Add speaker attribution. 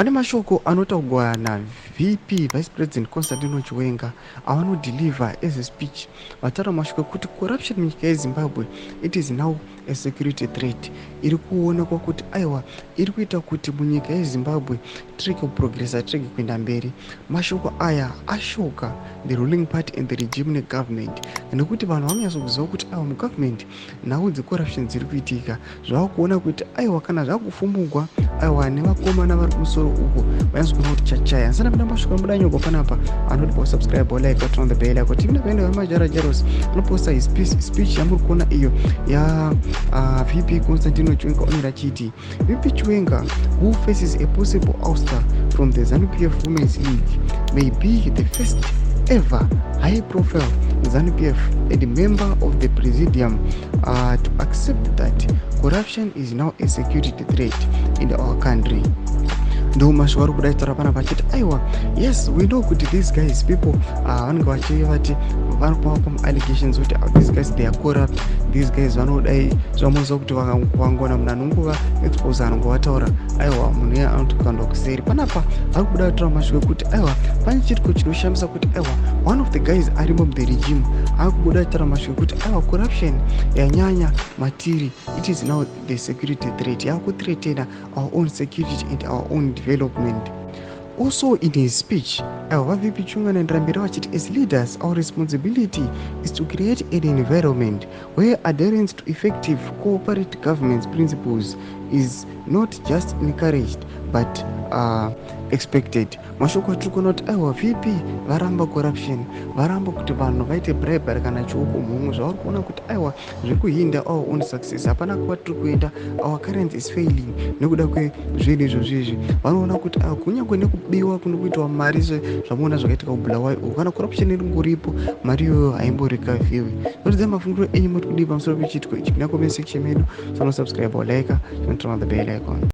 Speaker 1: pane mashoko anotaurwa naVP Vice President Constantino Chiwenga avanodeliver as a speech vataura mashoko ekuti corruption munyika yeZimbabwe it is now a security threat. Iri kuonekwa kuti aiwa iri kuita kuti munyika yeZimbabwe tirege kuprogressa, tirege kuenda mberi. Mashoko aya ashoka the ruling party and the regime negovernment, nekuti vanhu vanonyatsokuziva kuti aiwa mugovernment nhau dzecorruption dziri kuitika zvavakuona kuti aiwa kana zvakufumugwa aiwa nevakomana vari kumusoro uko vanyatsokuona kuti chachaya. Asana pina mashoko amuda nyogwa panapa anodipa subscribe like turn on the bell icon tivina paenda vamajara jaros anoposta his speech yamuri kuona iyo ya VP Constantino Chiwenga onera achiti VP Chiwenga, who faces a possible ouster from the ZANU-PF Women's League, may be the first ever high-profile ZANU-PF and member of the Presidium to accept that corruption is now a security threat in our country. Ndo mashoko ari kudai taura panapa achiti aiwa yes we know kuti these guys people vanenge vachivati vanopama allegations kuti these guys they are corrupt, these guys vanodai zvamaziva kuti vangona munhu anongova expose anongovataura aiwa munhu iye anotokandwa kuseri. Panapa ari kuda kutaura mashoko ekuti aiwa pane chitiko chinoshamisa kuti aiwa one of the guys arimo muthe regime ari kubuda kutaura mashoko ekuti aiwa corruption yanyanya matiri it is now the security threat, yakuthreatena our own security and our own development. Also in his speech, VP Chiwenga anaendelea mbele achiti as leaders our responsibility is to create an environment where adherence to effective corporate governance principles is not just encouraged but expected. Mashoko atiri kuona kuti aiwa VP varamba corruption, varamba kuti vanhu vaite bribery kana chioko mhomho zvavari kuona kuti aiwa zviri kuhinda our own success. Hapana kwatiri kuenda, our currency is failing nekuda kwezvinhu izvozvizvi. Vanoona kuti aiwa kunyange nekubiwa kunokuitwa mari zvamuona zvakaitika kuBulawayo uko kana corruption iri ngoripo mari iyoyo haimborikaviwi. Ndoridza mafungiro enyu muri kudii pamusoro pechitiko ichi. Kuna comment section medu, so subscribe or like, turn on the bell icon.